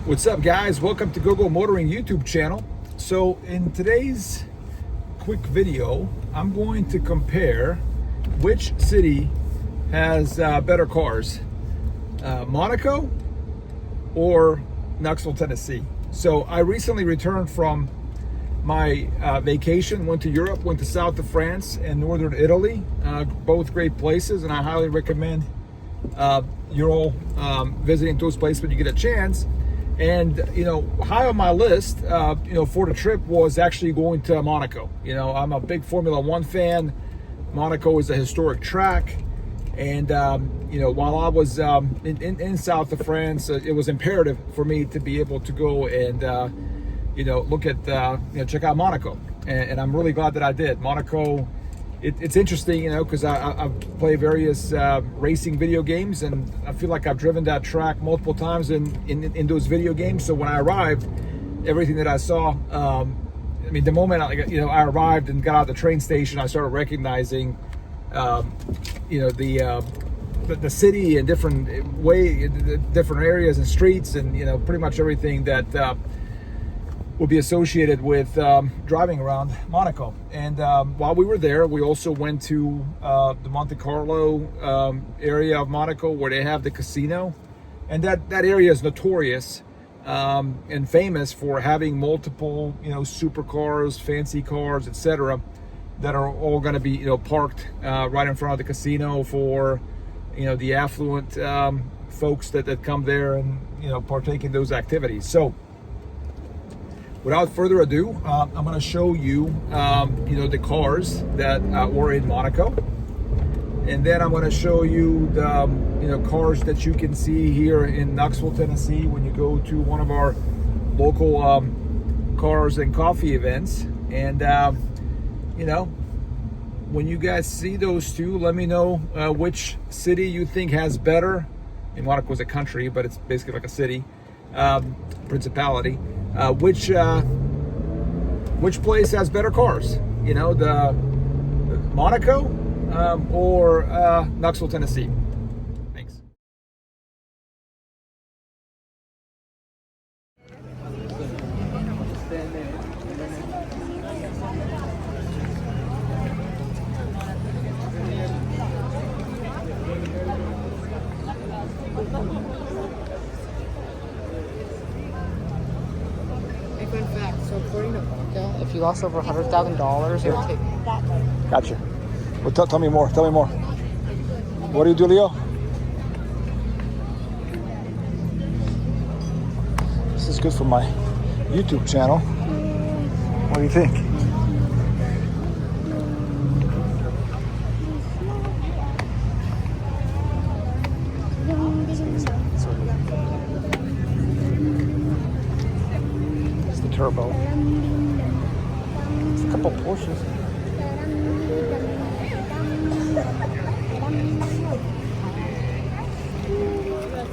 What's up, guys? Welcome to GogoMotoring YouTube channel. So in today's quick video, I'm going to compare which city has better cars, Monaco or Knoxville, Tennessee. So I recently returned from my vacation, went to Europe, went to south of France and northern Italy, both great places, and I highly recommend you're all visiting those places when you get a chance. And high on my list for the trip was actually going to Monaco. I'm a big Formula One fan. Monaco is a historic track, and while I was in south of France, it was imperative for me to be able to go and look at check out Monaco, and I'm really glad that I did. Monaco, it's interesting, because I play various racing video games, and I feel like I've driven that track multiple times in those video games. So when I arrived, everything that I saw, the moment I arrived and got out of the train station, I started recognizing the city in different different areas and streets, and pretty much everything that will be associated with driving around Monaco. And while we were there, we also went to the Monte Carlo area of Monaco, where they have the casino, and that area is notorious and famous for having multiple supercars, fancy cars, etc., that are all going to be parked right in front of the casino for the affluent folks that come there and partake in those activities. So without further ado, I'm going to show you, the cars that were in Monaco, and then I'm going to show you the, cars that you can see here in Knoxville, Tennessee, when you go to one of our local cars and coffee events. And when you guys see those two, let me know which city you think has better. Monaco is a country, but it's basically like a city, principality. Which place has better cars? The Monaco or Knoxville, Tennessee? Thanks. Fun fact, so according to Vodka, if you lost over $100,000, it would take... Gotcha. Well, tell me more. Tell me more. What do you do, Leo? This is good for my YouTube channel. What do you think? It's the turbo. It's a couple Porsches.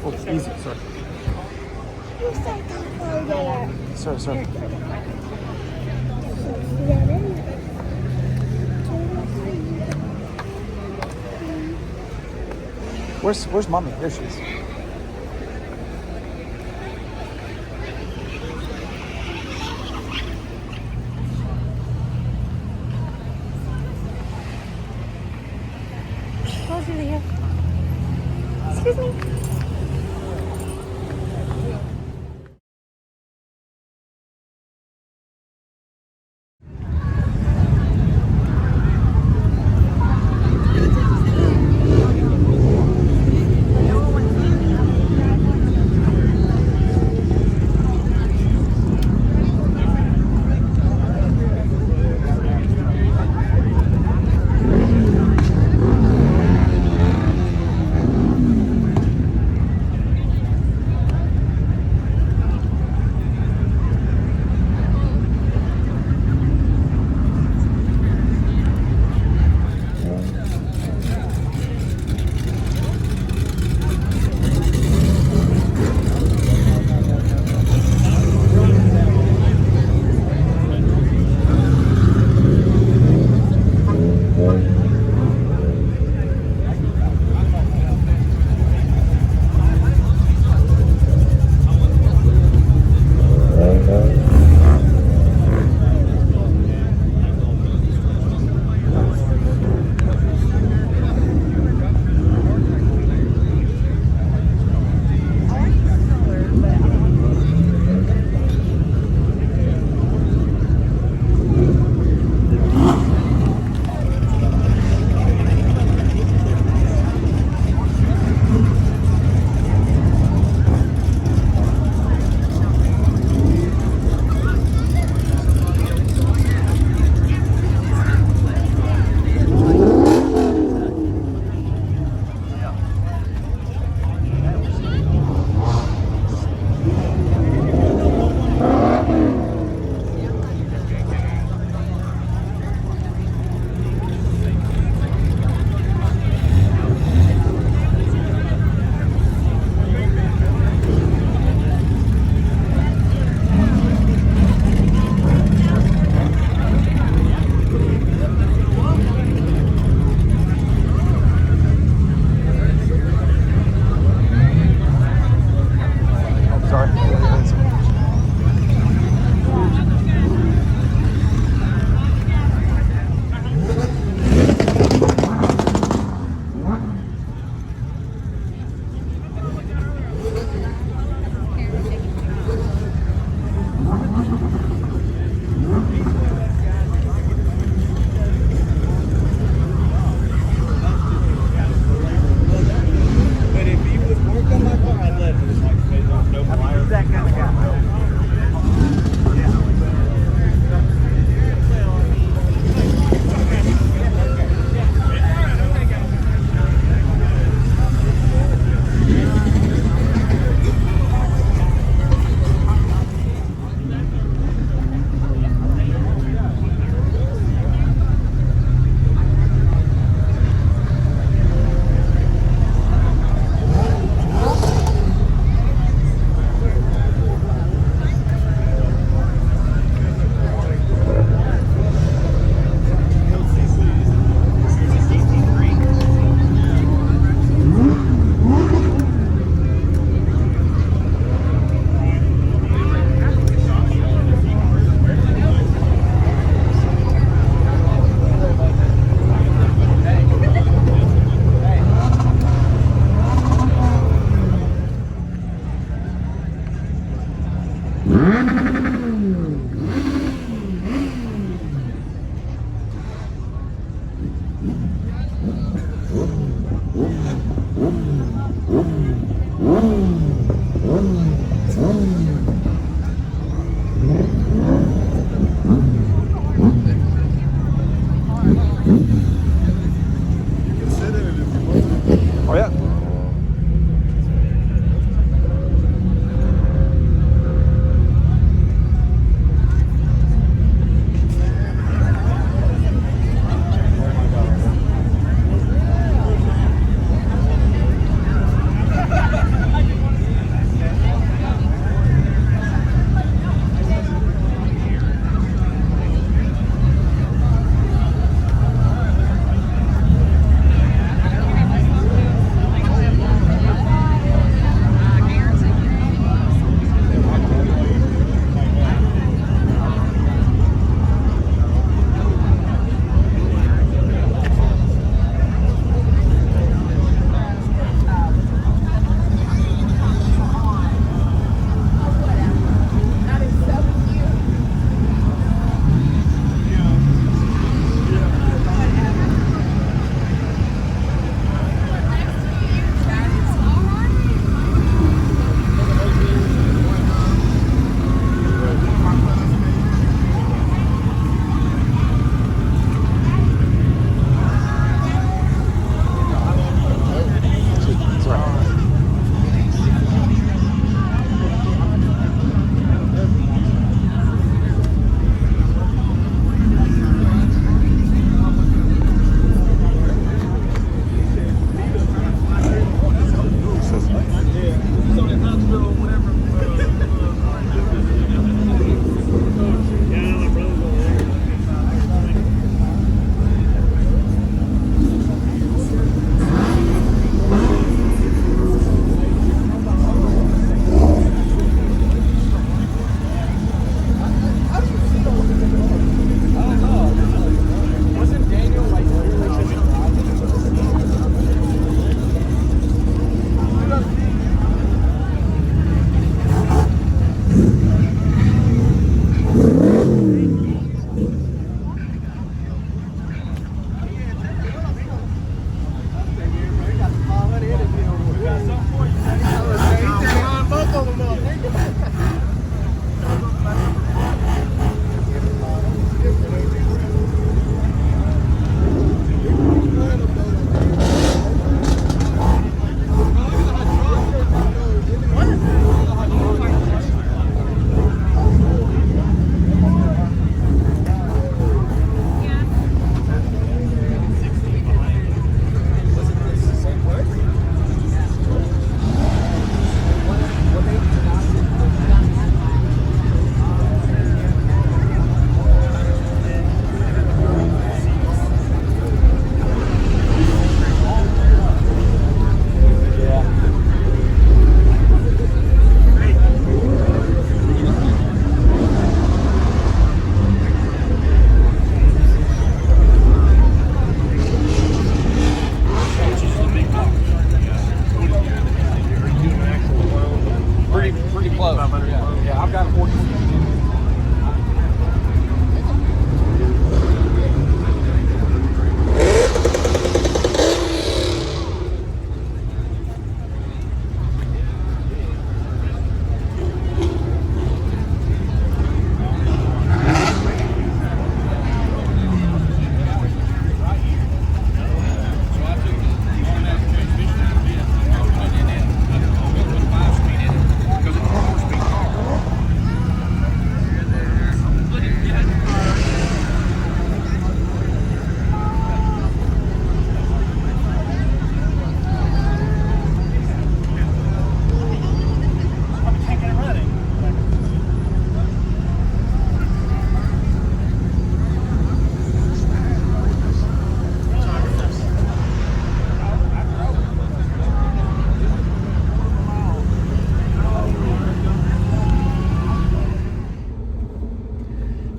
Oh, it's easy, sorry. Sorry. Where's mommy? There she is. Excuse me.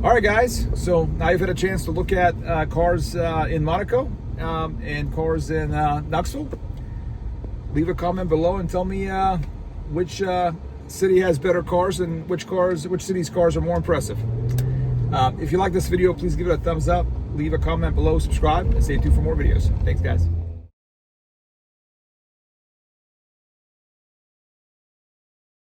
All right, guys. So now you've had a chance to look at cars in Monaco and cars in Knoxville. Leave a comment below and tell me which city has better cars and which city's cars are more impressive. If you like this video, please give it a thumbs up. Leave a comment below, subscribe, and stay tuned for more videos. Thanks, guys.